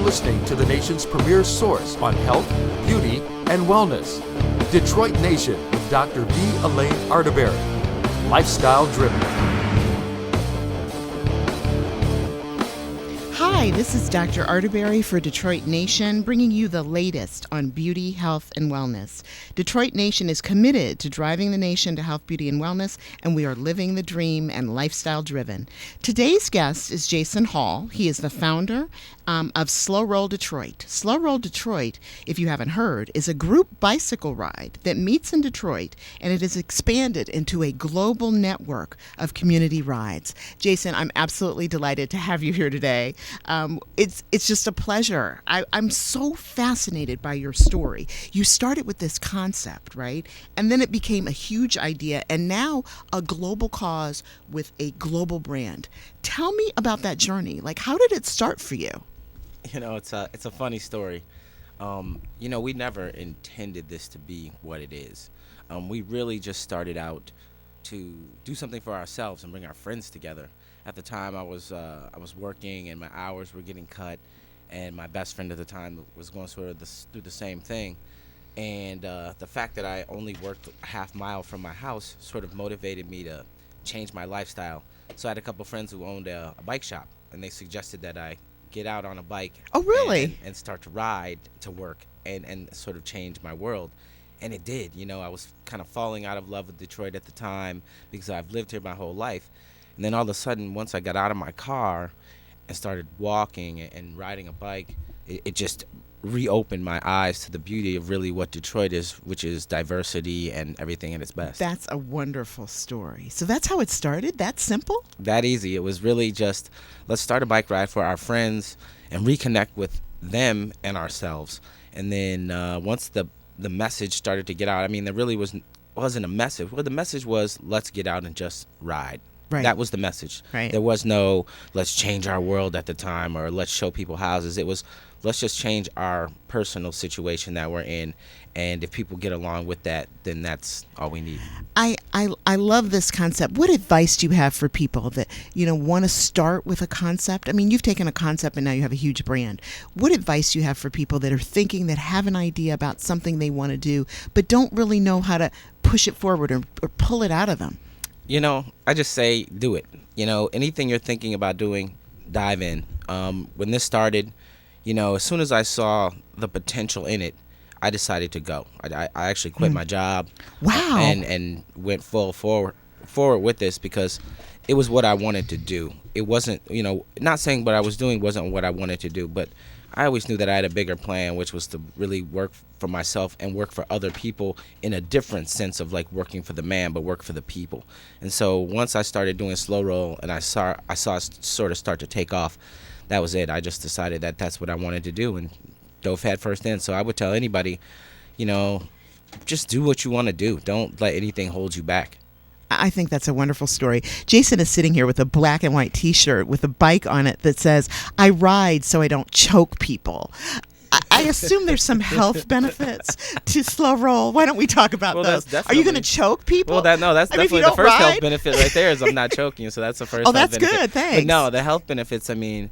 listening to the nation's premier source on health, beauty, and wellness. Detroit Nation with Dr. V. Elayne Arterbery. Lifestyle driven. Hi, this is Dr. Arterbery for Detroit Nation, bringing you the latest on beauty, health, and wellness. Detroit Nation is committed to driving the nation to health, beauty, and wellness, and we are living the dream and lifestyle driven. Today's guest is Jason Hall. He is the founder of Slow Roll Detroit. Slow Roll Detroit, if you haven't heard, is a group bicycle ride that meets in Detroit, and it has expanded into a global network of community rides. Jason, I'm absolutely delighted to have you here today. It's just a pleasure. I'm so fascinated by your story. You started with this concept, right? And then it became a huge idea, and now a global cause with a global brand. Tell me about that journey. Like, how did it start for you? You know, it's a funny story. We never intended this to be what it is. We really just started out to do something for ourselves and bring our friends together. At the time, I was working and my hours were getting cut, and my best friend at the time was going through the same thing. And the fact that I only worked a half mile from my house sort of motivated me to change my lifestyle. So I had a couple friends who owned a bike shop, and they suggested that I get out on a bike. Oh, really? And start to ride to work and sort of change my world. And it did. You know, I was kind of falling out of love with Detroit at the time because I've lived here my whole life. And then all of a sudden, once I got out of my car and started walking and riding a bike, it just reopened my eyes to the beauty of really what Detroit is, which is diversity and everything at its best. That's a wonderful story. So that's how it started? That simple? That easy. It was really just, let's start a bike ride for our friends and reconnect with them and ourselves. And then once the message started to get out, I mean, there really wasn't a message. Well, the message was, let's get out and just ride. Right. That was the message. Right. There was no, let's change our world at the time, or let's show people houses. It was, let's just change our personal situation that we're in. And if people get along with that, then that's all we need. I love this concept. What advice do you have for people that, want to start with a concept? I mean, you've taken a concept and now you have a huge brand. What advice do you have for people that are thinking, that have an idea about something they want to do, but don't really know how to push it forward or pull it out of them? I just say do it. Anything you're thinking about doing, dive in. When this started, as soon as I saw the potential in it, I decided to go. I actually quit my job. Wow. And went full forward with this because it was what I wanted to do. It wasn't, not saying what I was doing wasn't what I wanted to do, but I always knew that I had a bigger plan, which was to really work for myself and work for other people in a different sense of like working for the man, but work for the people. And so once I started doing Slow Roll and I saw it sort of start to take off, that was it. I just decided that that's what I wanted to do and dove head first in. So I would tell anybody, just do what you want to do. Don't let anything hold you back. I think that's a wonderful story. Jason is sitting here with a black and white T-shirt with a bike on it that says, I ride so I don't choke people. I assume there's some health benefits to Slow Roll. Why don't we talk about those? Are you going to choke people? Well, that's definitely the first health benefit right there is I'm not choking. So that's the first health benefit. Oh, that's good. Thanks. But no, the health benefits, I mean,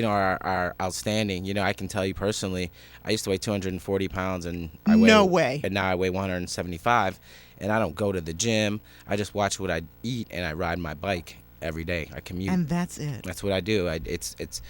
are outstanding. I can tell you personally, I used to weigh 240 pounds and No way. And now I weigh 175. And I don't go to the gym. I just watch what I eat and I ride my bike every day. I commute. And that's it. That's what I do. It's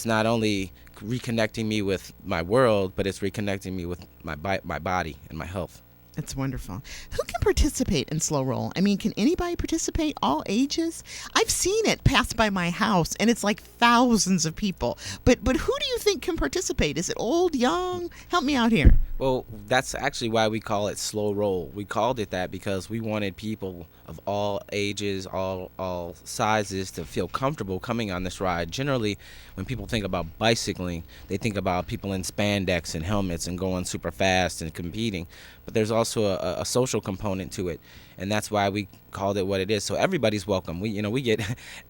not only reconnecting me with my world, but it's reconnecting me with my body and my health. That's wonderful. Who can participate in Slow Roll? I mean, can anybody participate? All ages? I've seen it pass by my house, and it's like thousands of people. But who do you think can participate? Is it old, young? Help me out here. Well, that's actually why we call it Slow Roll. We called it that because we wanted people of all ages, all sizes to feel comfortable coming on this ride. Generally, when people think about bicycling, they think about people in spandex and helmets and going super fast and competing. But there's also a social component to it, and that's why we called it what it is. So everybody's welcome. We get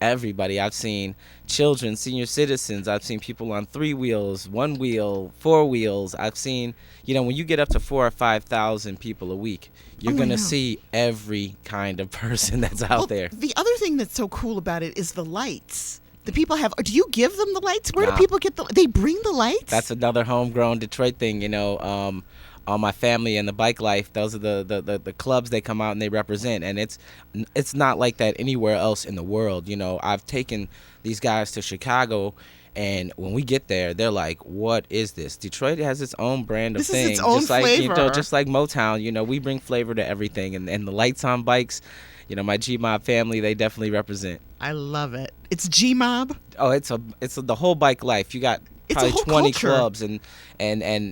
everybody. I've seen children, senior citizens. I've seen people on 3 wheels, 1 wheel, 4 wheels. I've seen, when you get up to 4,000 or 5,000 people a week, you're going to see every kind of person that's out there. The other thing that's so cool about it is the lights. The people have. Do you give them the lights? Where do Nah. people get the? They bring the lights. That's another homegrown Detroit thing, on my family and the bike life. Those are the clubs they come out and they represent, and it's not like that anywhere else in the world. I've taken these guys to Chicago, and when we get there, they're like, "What is this?" Detroit has its own brand of This is thing, its own just like flavor. just like Motown. We bring flavor to everything, and the lights on bikes. My G-Mob family, they definitely represent. I love it. It's G-Mob. Oh, it's the whole bike life. You got It's a probably whole 20 culture. clubs, and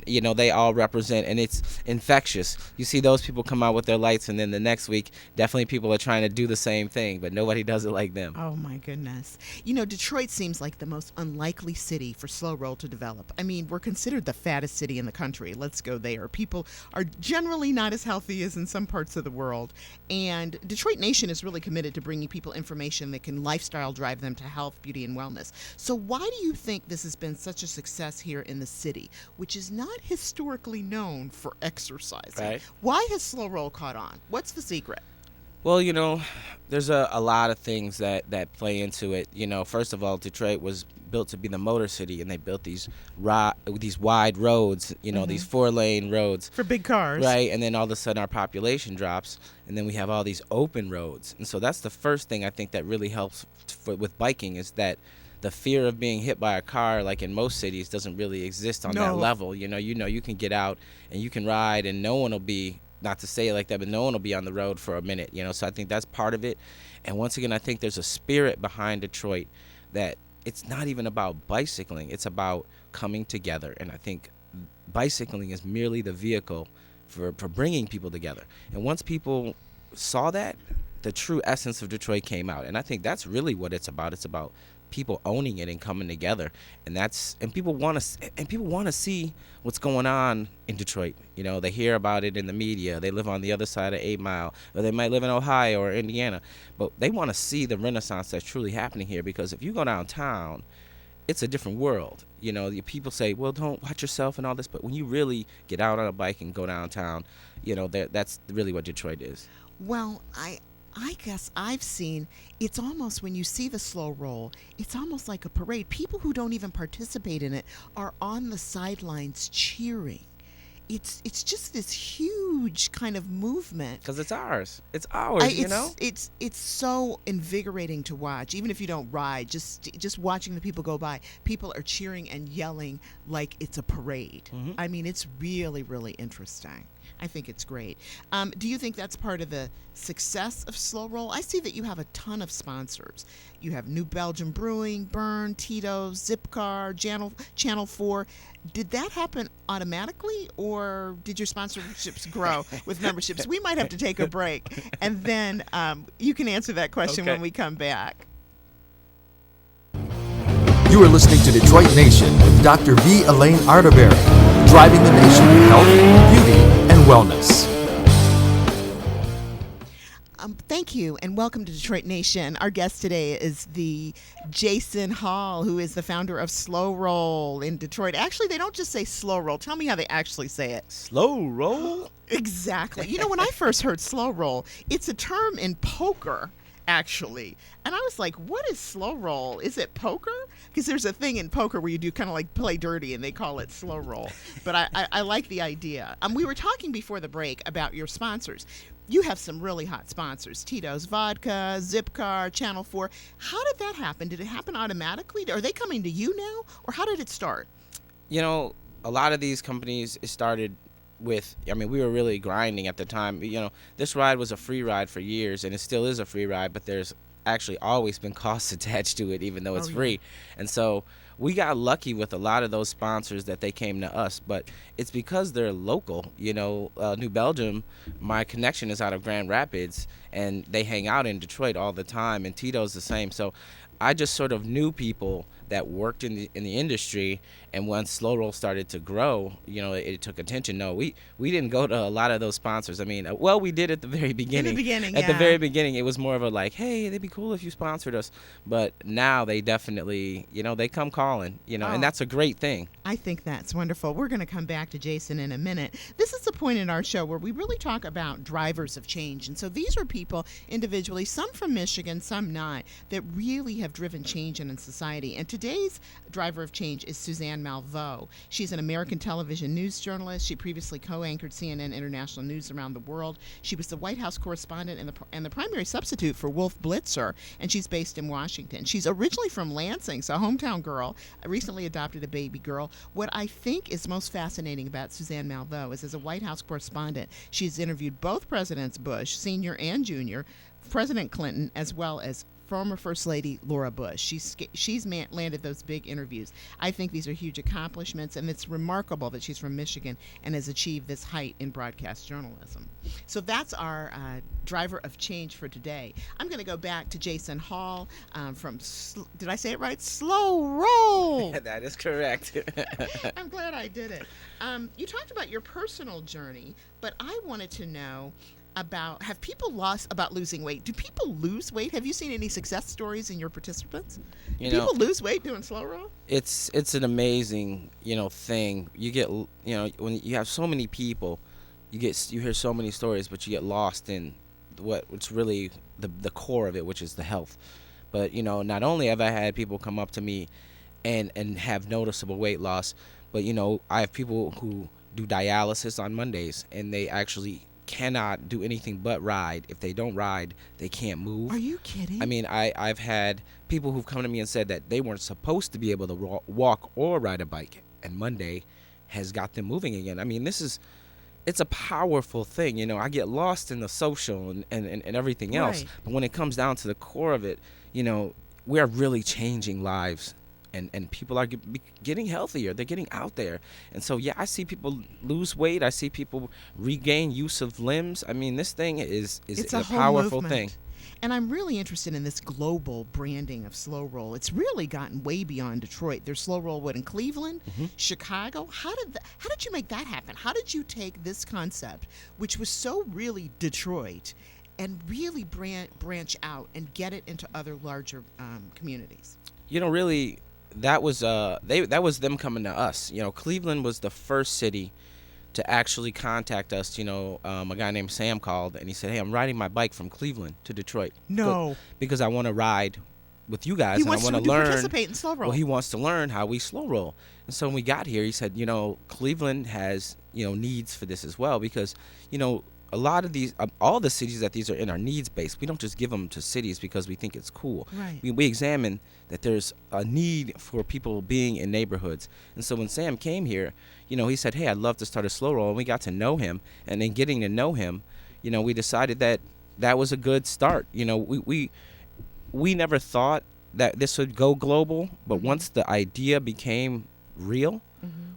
they all represent, and it's infectious. You see those people come out with their lights, and then the next week definitely people are trying to do the same thing, but nobody does it like them. Oh my goodness. Detroit seems like the most unlikely city for slow roll to develop. I mean, we're considered the fattest city in the country. Let's go there. People are generally not as healthy as in some parts of the world. And Detroit Nation is really committed to bringing people information that can lifestyle drive them to health, beauty, and wellness. So why do you think this has been such a success here in the city, which is not historically known for exercising? Right. Why has slow roll caught on? What's the secret? Well, there's a lot of things that play into it. First of all, Detroit was built to be the motor city, and they built these wide roads, these 4-lane roads. For big cars. Right, and then all of a sudden our population drops, and then we have all these open roads. And so that's the first thing I think that really helps with biking, is that the fear of being hit by a car, like in most cities, doesn't really exist on that No. level. You can get out and you can ride, and no one will be, not to say it like that, but no one will be on the road for a minute. So I think that's part of it. And once again, I think there's a spirit behind Detroit that it's not even about bicycling. It's about coming together. And I think bicycling is merely the vehicle for bringing people together. And once people saw that, the true essence of Detroit came out. And I think that's really what it's about. It's about people owning it and coming together, and people want to see what's going on in Detroit. They hear about it in the media. They live on the other side of 8 Mile, or they might live in Ohio or Indiana, but they want to see the renaissance that's truly happening here. Because if you go downtown, it's a different world. People say, well, don't watch yourself and all this, but when you really get out on a bike and go downtown, that's really what Detroit is. Well, I guess I've seen, it's almost, when you see the slow roll, it's almost like a parade. People who don't even participate in it are on the sidelines cheering. It's just this huge kind of movement. Because it's ours. It's ours, It's so invigorating to watch. Even if you don't ride, just watching the people go by, people are cheering and yelling like it's a parade. Mm-hmm. I mean, it's really, really interesting. I think it's great. Do you think that's part of the success of Slow Roll? I see that you have a ton of sponsors. You have New Belgium Brewing, Burn, Tito's, Zipcar, Channel 4. Did that happen automatically, or did your sponsorships grow with memberships? We might have to take a break, and then you can answer that question Okay. when we come back. You are listening to Detroit Nation with Dr. V. Elayne Arterbery, driving the nation with health, beauty, and wellness. Thank you, and welcome to Detroit Nation. Our guest today is the Jason Hall, who is the founder of Slow Roll in Detroit. Actually, they don't just say Slow Roll. Tell me how they actually say it. Slow roll? Exactly. When I first heard Slow Roll, it's a term in poker, actually. And I was like, what is slow roll? Is it poker? Because there's a thing in poker where you do kind of like play dirty and they call it slow roll. But I like the idea. We were talking before the break about your sponsors. You have some really hot sponsors: Tito's Vodka, Zipcar, Channel 4. How did that happen? Did it happen automatically? Are they coming to you now? Or how did it start? A lot of these companies, it started with, we were really grinding at the time. This ride was a free ride for years, and it still is a free ride, but there's actually always been costs attached to it, even though it's free. And so we got lucky with a lot of those sponsors that they came to us, but it's because they're local. New Belgium, my connection is out of Grand Rapids, and they hang out in Detroit all the time, and Tito's the same. So I just sort of knew people that worked in the industry, and once slow roll started to grow, it took attention. No, we didn't go to a lot of those sponsors. I mean, well, we did at the very beginning. In the beginning, at yeah. the very beginning, it was more of a like, hey, it'd be cool if you sponsored us. But now they definitely, they come calling, and that's a great thing. I think that's wonderful. We're going to come back to Jason in a minute. This is the point in our show where we really talk about drivers of change. And so these are people individually, some from Michigan, some not, that really have driven change in society. And today's driver of change is Suzanne Malveaux. She's an American television news journalist. She previously co-anchored CNN International News around the world. She was the White House correspondent and the primary substitute for Wolf Blitzer, and she's based in Washington. She's originally from Lansing, so a hometown girl, recently adopted a baby girl. What I think is most fascinating about Suzanne Malveaux is, as a White House correspondent, she's interviewed both Presidents Bush, Sr. and Jr., President Clinton, as well as former First Lady Laura Bush. She's landed those big interviews. I think these are huge accomplishments, and it's remarkable that she's from Michigan and has achieved this height in broadcast journalism. So that's our driver of change for today. I'm going to go back to Jason Hall from, did I say it right? Slow Roll. That is correct. I'm glad I did it. You talked about your personal journey, but I wanted to know have people about losing weight? Do people lose weight? Have you seen any success stories in your participants? Do people lose weight doing slow roll? It's an amazing, thing. You get, when you have so many people, you hear so many stories, but you get lost in what's really the core of it, which is the health. But, not only have I had people come up to me and have noticeable weight loss, but, I have people who do dialysis on Mondays, and they actually cannot do anything but ride. If they don't ride, they can't move. Are you kidding? I mean, I've had people who've come to me and said that they weren't supposed to be able to walk or ride a bike, and Monday has got them moving again. I mean, it's a powerful thing. I get lost in the social and everything else, right. But when it comes down to the core of it, we're really changing lives. And people are getting healthier. They're getting out there. And so, yeah, I see people lose weight. I see people regain use of limbs. I mean, this thing is a powerful thing. And I'm really interested in this global branding of slow roll. It's really gotten way beyond Detroit. There's slow roll in Cleveland, Chicago. How did you make that happen? How did you take this concept, which was so really Detroit, and really branch out and get it into other larger communities? Really, that was them coming to us. Cleveland was the first city to actually contact us. A guy named Sam called and he said, "Hey, I'm riding my bike from Cleveland to Detroit." No, because I want to ride with you guys. He and wants I want to learn. Participate in slow roll. Well, he wants to learn how we slow roll. And so when we got here, he said, Cleveland has needs for this as well, because a lot of these, all the cities that these are in are needs-based. We don't just give them to cities because we think it's cool. Right. We examine that there's a need for people being in neighborhoods. And so when Sam came here, he said, "Hey, I'd love to start a slow roll." And we got to know him. And in getting to know him, we decided that was a good start. We never thought that this would go global, but once the idea became real,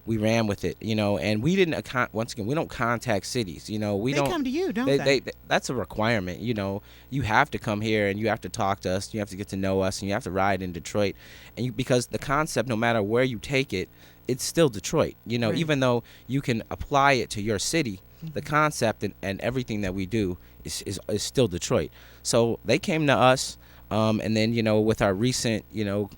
we ran with it, and we didn't once again, we don't contact cities, they come to you, don't they? That's a requirement. You have to come here and you have to talk to us, you have to get to know us, and you have to ride in Detroit, and because the concept, no matter where you take it, it's still Detroit. Right. Even though you can apply it to your city, the concept and everything that we do is still Detroit. So they came to us. And then, with our recent,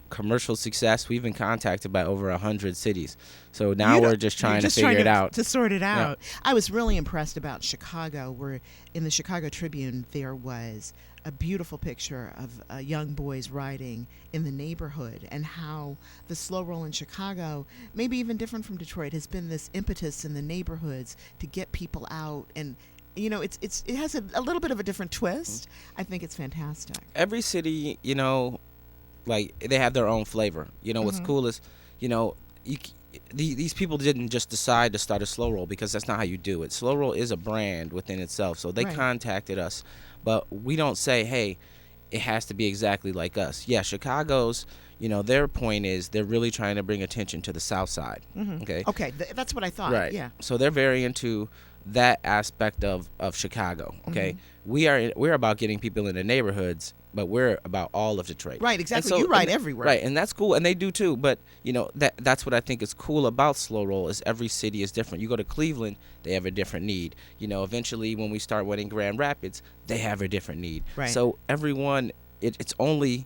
commercial success, we've been contacted by over 100 cities. So now we're just trying to figure it out. To sort it out. Yeah. I was really impressed about Chicago, where in the Chicago Tribune there was a beautiful picture of young boys riding in the neighborhood, and how the slow roll in Chicago, maybe even different from Detroit, has been this impetus in the neighborhoods to get people out and it has a little bit of a different twist. I think it's fantastic. Every city, like they have their own flavor. What's cool is, these people didn't just decide to start a slow roll because that's not how you do it. Slow roll is a brand within itself. So they contacted us, but we don't say, "Hey, it has to be exactly like us." Yeah, Chicago's, their point is they're really trying to bring attention to the South Side. Okay. Okay, that's what I thought. Right. Yeah. So they're very into that aspect of Chicago. Okay, we're about getting people in the neighborhoods, but we're about all of Detroit. Right, And exactly. You ride everywhere. right, and that's cool, and they do too. But that's what I think is cool about Slow Roll is every city is different. You go to Cleveland, they have a different need. Eventually when we start winning Grand Rapids, they have a different need. Right. So everyone, it's only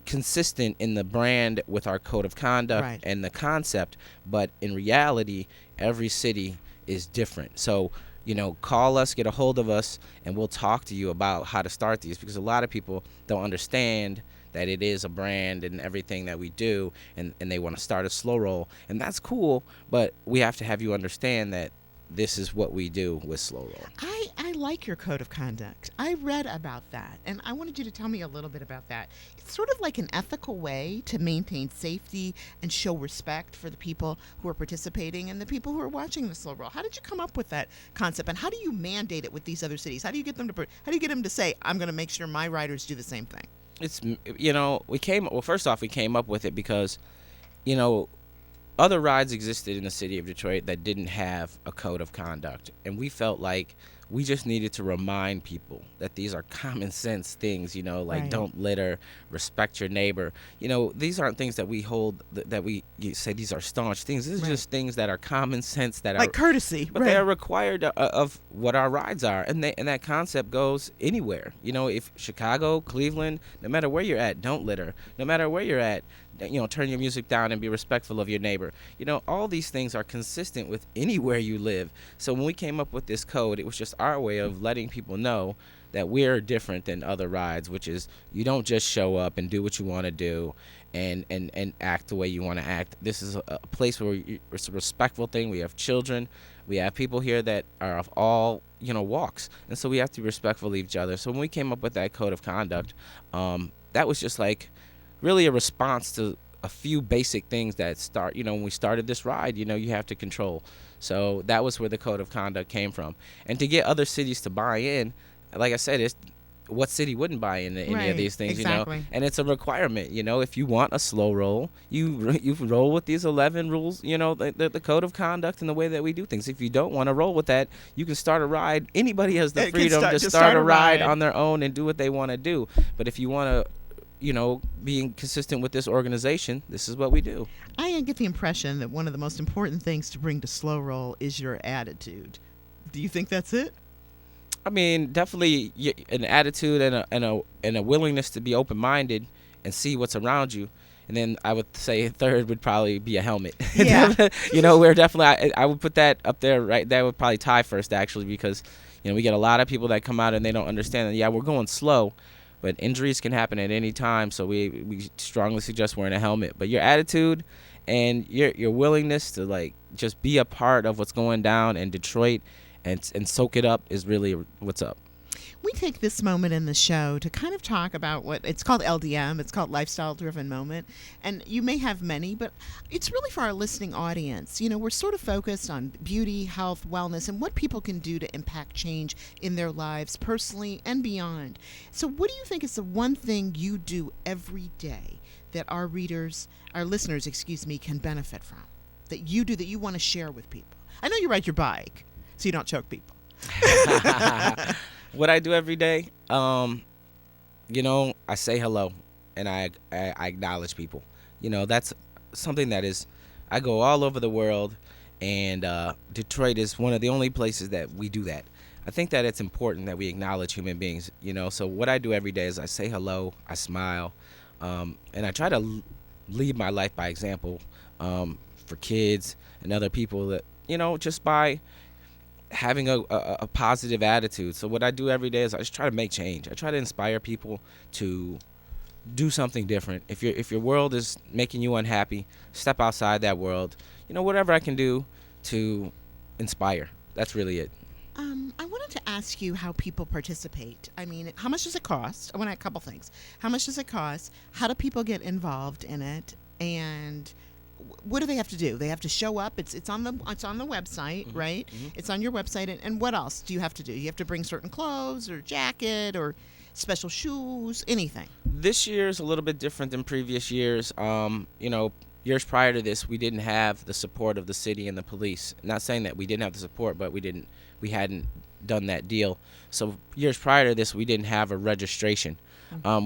consistent in the brand with our code of conduct Right. and the concept, but in reality, every city is different. So, call us, get a hold of us, and we'll talk to you about how to start these, because a lot of people don't understand that it is a brand and everything that we do, and they want to start a slow roll, and that's cool, but we have to have you understand that this is what we do with slow roll. I like your code of conduct. I read about that, and I wanted you to tell me a little bit about that. It's sort of like an ethical way to maintain safety and show respect for the people who are participating and the people who are watching the slow roll. How did you come up with that concept, and how do you mandate it with these other cities? How do you get them to say, I'm going to make sure my riders do the same thing? It's first off, we came up with it because other rides existed in the city of Detroit that didn't have a code of conduct, and we felt like we just needed to remind people that these are common sense things, like Right. don't litter, respect your neighbor. These aren't things that we hold, that you say these are staunch things. These are Right. just things that are common sense, that Like are courtesy, but right? they are required of what our rides are, and that concept goes anywhere. If Chicago, Cleveland, no matter where you're at, don't litter. No matter where you're at, turn your music down and be respectful of your neighbor. All these things are consistent with anywhere you live. So when we came up with this code, it was just our way of letting people know that we're different than other rides, which is you don't just show up and do what you want to do and act the way you want to act. This is a place where it's a respectful thing. We have children. We have people here that are of all walks, and so we have to be respectful of each other. So when we came up with that code of conduct, that was just like really a response to a few basic things that start, when we started this ride, you have to control. So that was where the code of conduct came from. And to get other cities to buy in, like I said, what city wouldn't buy into any Right, of these things, exactly. And it's a requirement, if you want a slow roll, you roll with these 11 rules, the code of conduct and the way that we do things. If you don't want to roll with that, you can start a ride. Anybody has the It can freedom start- to to start start a a ride ride. on their own and do what they want to do. But if you want to, being consistent with this organization, this is what we do. I get the impression that one of the most important things to bring to slow roll is your attitude. Do you think that's it? I mean, definitely an attitude and a willingness to be open-minded and see what's around you. And then I would say third would probably be a helmet. Yeah. We're definitely, I would put that up there, right? That would probably tie first, actually, because, we get a lot of people that come out and they don't understand that, yeah, we're going slow, but injuries can happen at any time. So we strongly suggest wearing a helmet. But your attitude and your willingness to, just be a part of what's going down in Detroit and soak it up is really what's up. We take this moment in the show to kind of talk about what it's called LDM. It's called Lifestyle Driven Moment. And you may have many, but it's really for our listening audience. We're sort of focused on beauty, health, wellness, and what people can do to impact change in their lives personally and beyond. So what do you think is the one thing you do every day that our listeners, can benefit from? That you do, that you want to share with people? I know you ride your bike, so you don't choke people. What I do every day, I say hello and I acknowledge people. That's something that is, I go all over the world, and Detroit is one of the only places that we do that. I think that it's important that we acknowledge human beings, So what I do every day is I say hello, I smile, and I try to lead my life by example for kids and other people that, just by having a positive attitude. So what I do every day is I just try to make change. I try to inspire people to do something different. If your world is making you unhappy, step outside that world. Whatever I can do to inspire. That's really it. I wanted to ask you how people participate. I mean, how much does it cost? I want a couple things. How much does it cost? How do people get involved in it? And what do they have to do? They have to show up. It's on the website, Mm-hmm. right? Mm-hmm. It's on your website. And what else do you have to do? You have to bring certain clothes or jacket or special shoes, anything. This year is a little bit different than previous years. years prior to this, we didn't have the support of the city and the police. Not saying that we didn't have the support, but we hadn't done that deal. So years prior to this, we didn't have a registration.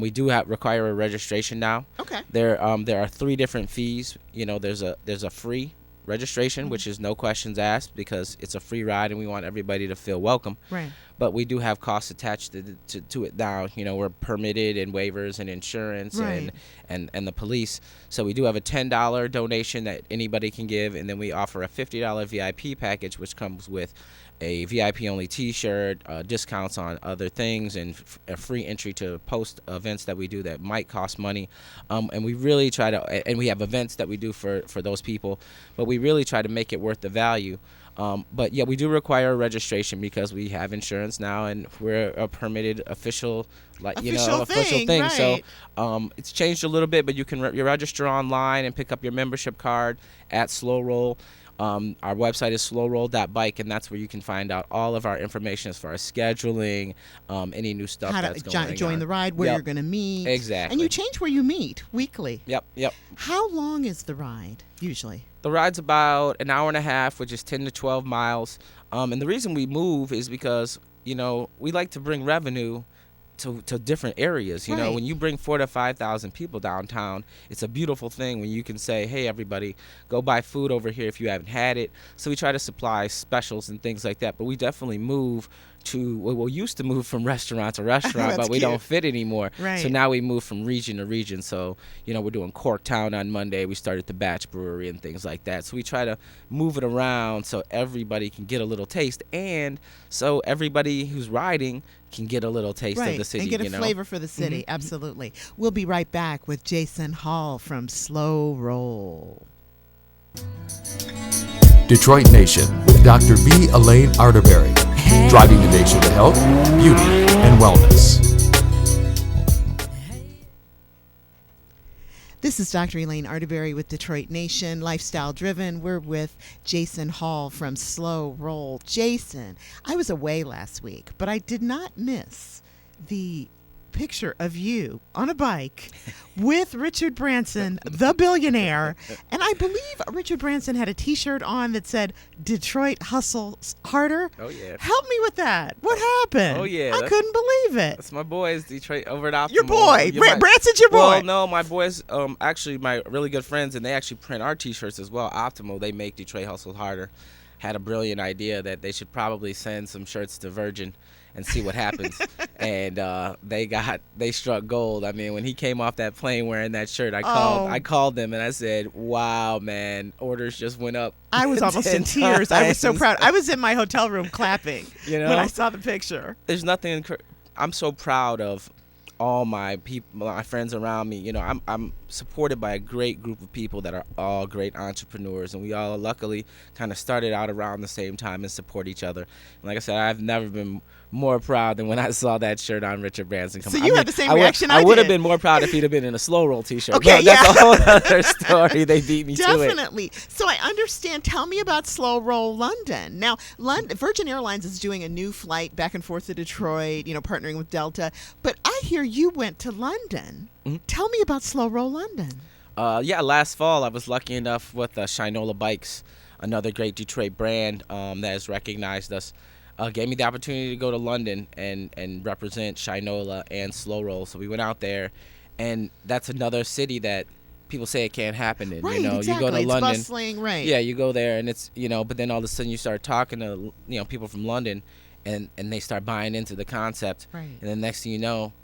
We do require a registration now. Okay. There are 3 different fees. There's a free registration, which is no questions asked because it's a free ride and we want everybody to feel welcome. Right. But we do have costs attached to it now. We're permitted and waivers and insurance Right. and the police. So we do have a $10 donation that anybody can give, and then we offer a $50 VIP package, which comes with a VIP only T-shirt, discounts on other things, and a free entry to post events that we do that might cost money. And we really try to, and we have events that we do for those people, but we really try to make it worth the value. But yeah, we do require a registration because we have insurance now, and we're a permitted official thing. Right. So it's changed a little bit, but you can you register online and pick up your membership card at Slow Roll. Our website is slowroll.bike, and that's where you can find out all of our information as far as scheduling, any new stuff How that's to going on. join the ride, where you're going to meet. Exactly. And you change where you meet weekly. Yep. How long is the ride usually? The ride's about an hour and a half, which is 10 to 12 miles. And the reason we move is because, we like to bring revenue to different areas. Right. When you bring 4,000 to 5,000 people downtown, it's a beautiful thing when you can say, hey, everybody, go buy food over here if you haven't had it. So we try to supply specials and things like that. But we definitely move we used to move from restaurant to restaurant, but we don't fit anymore. Right. So now we move from region to region. So, we're doing Corktown on Monday. We started the Batch Brewery and things like that. So we try to move it around so everybody can get a little taste, and so everybody who's riding can get a little taste of the city. And get a flavor for the city. Mm-hmm. Absolutely. We'll be right back with Jason Hall from Slow Roll. Detroit Nation with Dr. V. Elayne Arterbery, driving the nation to health, beauty, and wellness. This is Dr. Elayne Arterbery with Detroit Nation, Lifestyle Driven. We're with Jason Hall from Slow Roll. Jason, I was away last week, but I did not miss the picture of you on a bike with Richard Branson, the billionaire. And I believe Richard Branson had a T-shirt on that said, Detroit hustles harder. Oh, yeah. Help me with that. What happened? Oh, yeah. I couldn't believe it. That's my boys, Detroit, over at Optimal. Your boy. Branson's your boy. Well, no, my boys, actually my really good friends, and they actually print our T-shirts as well. Optimal, they make Detroit hustle harder. Had a brilliant idea that they should probably send some shirts to Virgin and see what happens. And they struck gold. I mean, when he came off that plane wearing that shirt, I called them and I said, "Wow, man, orders just went up." I was almost in tears. I was so proud. I was in my hotel room clapping when I saw the picture. There's nothing. I'm so proud of all my people, my friends around me. I'm supported by a great group of people that are all great entrepreneurs, and we all luckily kind of started out around the same time and support each other. And like I said, I've never been more proud than when I saw that shirt on Richard Branson. So you had the same reaction I did. I would have been more proud if he'd have been in a Slow Roll T-shirt. Okay, That's a whole other story. They beat me to it. Definitely. So I understand. Tell me about Slow Roll London. Now, Virgin Airlines is doing a new flight back and forth to Detroit, partnering with Delta. But I hear you went to London. Mm-hmm. Tell me about Slow Roll London. Last fall I was lucky enough with Shinola Bikes, another great Detroit brand that has recognized us. Gave me the opportunity to go to London and represent Shinola and Slow Roll. So we went out there, and that's another city that people say it can't happen in. Right, exactly. You go to it's London, bustling, right? Yeah, you go there, and it's but then all of a sudden you start talking to people from London, and they start buying into the concept, right? And then next thing you know,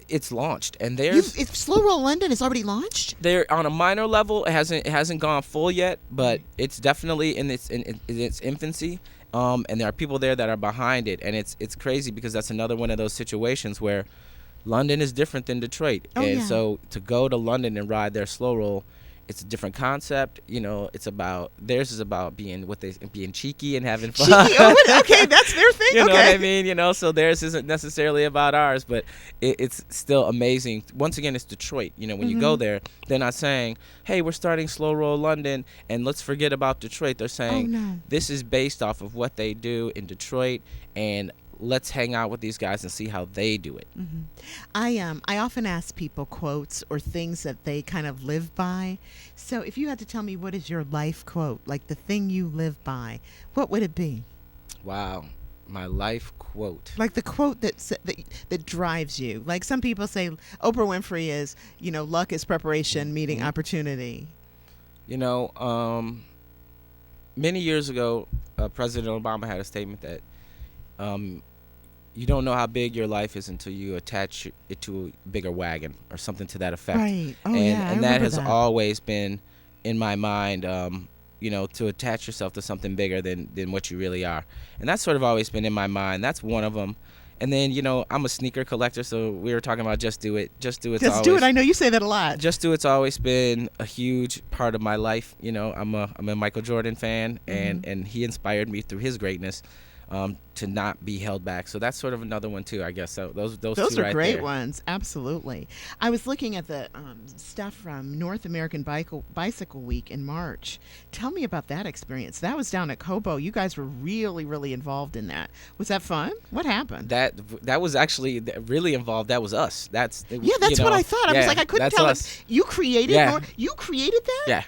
it's launched, and if Slow Roll London is already launched. They're on a minor level. It hasn't gone full yet, but it's definitely in its infancy. And there are people there that are behind it, and it's crazy because that's another one of those situations where London is different than Detroit, so to go to London and ride their Slow Roll, it's a different concept. It's about theirs is about being cheeky and having fun. Cheeky? Oh, okay, that's their thing. You know what I mean? So theirs isn't necessarily about ours, but it's still amazing. Once again, it's Detroit. When you go there, they're not saying, "Hey, we're starting Slow Roll London, and let's forget about Detroit." They're saying, "This is based off of what they do in Detroit, and let's hang out with these guys and see how they do it. I often ask people quotes or things that they kind of live by. So if you had to tell me what is your life quote, like the thing you live by, what would it be? Wow, my life quote. Like the quote that drives you. Like some people say Oprah Winfrey is, luck is preparation meeting opportunity. Many years ago, President Obama had a statement that you don't know how big your life is until you attach it to a bigger wagon or something to that effect. Right. Oh, and, yeah. And that has always been in my mind, to attach yourself to something bigger than what you really are. And that's sort of always been in my mind. That's one of them. And then, I'm a sneaker collector, so we were talking about Just Do It. Just Do It. I know you say that a lot. Just Do It's always been a huge part of my life. I'm a Michael Jordan fan, and he inspired me through his greatness to not be held back. So that's sort of another one too, I guess. So those two are right great there. ones. Absolutely. I was looking at the stuff from North American Bicycle Week in March. Tell me about that experience. That was down at Cobo. You guys were really, really involved in that. Was that fun? What happened? That was actually really involved. That was us. That's what I thought. I was like, I couldn't tell us. You created you created that? Yeah.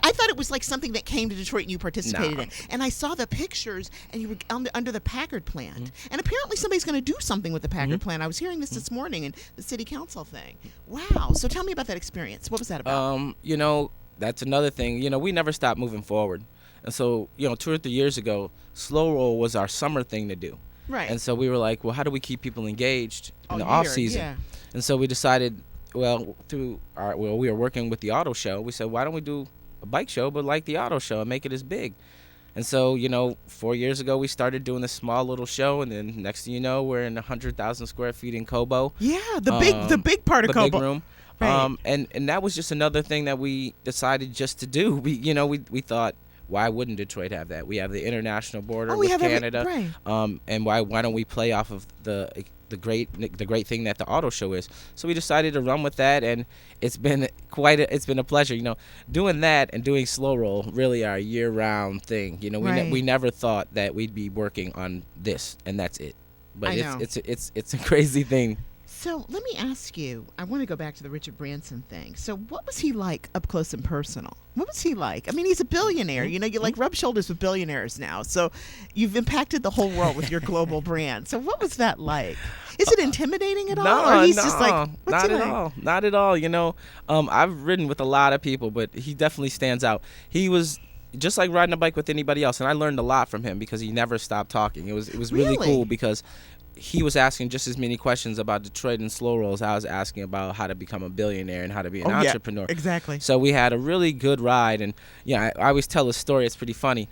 I thought it was like something that came to Detroit and you participated in. And I saw the pictures and you were under the Packard plant. And apparently somebody's going to do something with the Packard plant. I was hearing this morning in the city council thing. Wow. So tell me about that experience. What was that about? That's another thing. We never stopped moving forward. And so, 2 or 3 years ago, Slow Roll was our summer thing to do. Right. And so we were like, well, how do we keep people engaged in the off season? Yeah. And so we decided, we were working with the auto show. We said, why don't we do a bike show, but like the auto show and make it as big? And so, 4 years ago, we started doing this small little show, and then next thing you know, we're in 100,000 square feet in Cobo. Yeah, the big part of the Cobo. Big room. Right. And that was just another thing that we decided just to do. We thought, why wouldn't Detroit have that? We have the international border with Canada. Right. And why don't we play off of the great thing that the auto show is? So we decided to run with that, and it's been a pleasure. Doing that and doing Slow Roll really are a year-round thing. We never thought that we'd be working on this, and that's it. But it's a crazy thing. So let me ask you, I want to go back to the Richard Branson thing. So what was he like up close and personal? What was he like? I mean, he's a billionaire. You rub shoulders with billionaires now. So you've impacted the whole world with your global brand. So what was that like? Is it intimidating at all? Or he's just like, what's not at all. Not at all. I've ridden with a lot of people, but he definitely stands out. He was just like riding a bike with anybody else, and I learned a lot from him because he never stopped talking. It was really cool because he was asking just as many questions about Detroit and Slow Roll as I was asking about how to become a billionaire and how to be an entrepreneur. Yeah, exactly. So we had a really good ride, and I always tell a story. It's pretty funny.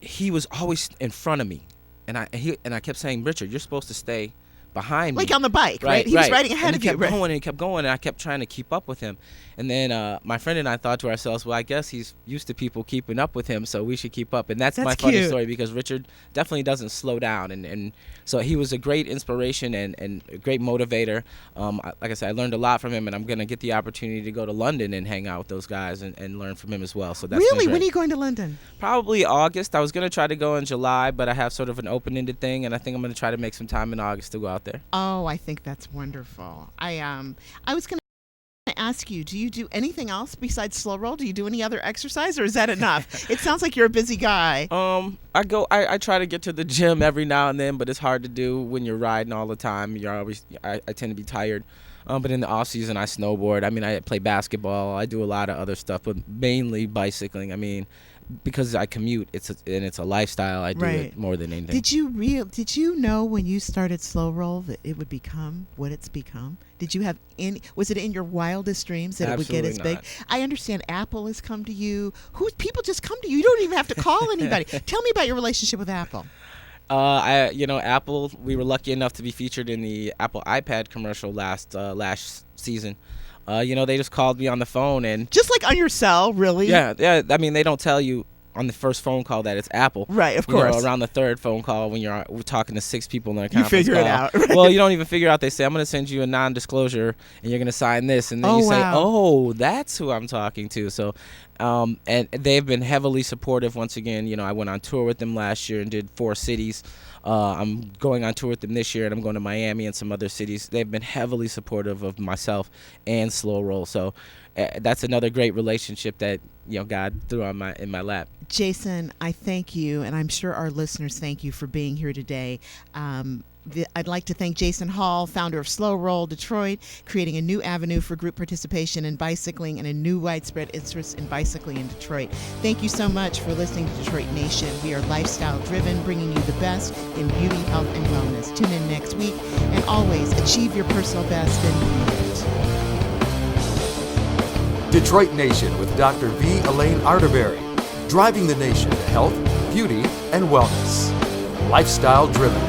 He was always in front of me, and I kept saying, Richard, you're supposed to stay behind me. Like on the bike, right? He was riding ahead of you. And he kept going, and I kept trying to keep up with him. And then my friend and I thought to ourselves, well, I guess he's used to people keeping up with him, so we should keep up. And that's my funny story because Richard definitely doesn't slow down. And so he was a great inspiration and a great motivator. Like I said, I learned a lot from him, and I'm going to get the opportunity to go to London and hang out with those guys and learn from him as well. So that's really? When are you going to London? Probably August. I was going to try to go in July, but I have sort of an open-ended thing, and I think I'm going to try to make some time in August to go out there. Oh, I think that's wonderful. I was going to ask you, do you do anything else besides Slow Roll? Do you do any other exercise, or is that enough? It sounds like you're a busy guy. I try to get to the gym every now and then, but it's hard to do when you're riding all the time. I tend to be tired. But in the off season, I snowboard. I mean, I play basketball. I do a lot of other stuff, but mainly bicycling. I mean, because I commute, it's a lifestyle. I do it more than anything. Did you know when you started Slow Roll that it would become what it's become? Did you have was it in your wildest dreams that Absolutely it would get as not. big? I understand Apple has come to you. People just come to you. You don't even have to call anybody. Tell me about your relationship with Apple. Apple, we were lucky enough to be featured in the Apple iPad commercial last season. They just called me on the phone and just like on your cell, really. Yeah. I mean, they don't tell you on the first phone call that it's Apple. Right, of You know, course. around the third phone call when we're talking to 6 people in a You conference figure it call. out, right? Well, you don't even figure out. They say, I'm going to send you a non-disclosure, and you're going to sign this. And then Oh, you say, wow. oh, that's who I'm talking to. So, and they've been heavily supportive. Once again, you know, I went on tour with them last year and did 4 cities. I'm going on tour with them this year, and I'm going to Miami and some other cities. They've been heavily supportive of myself and Slow Roll. So that's another great relationship that, you know, God threw in my lap. Jason, I thank you, and I'm sure our listeners thank you for being here today. I'd like to thank Jason Hall, founder of Slow Roll Detroit, creating a new avenue for group participation in bicycling and a new widespread interest in bicycling in Detroit. Thank you so much for listening to Detroit Nation. We are lifestyle driven, bringing you the best in beauty, health, and wellness. Tune in next week, and always achieve your personal best and beat it. Detroit Nation with Dr. V. Elayne Arterbery, driving the nation to health, beauty, and wellness. Lifestyle driven.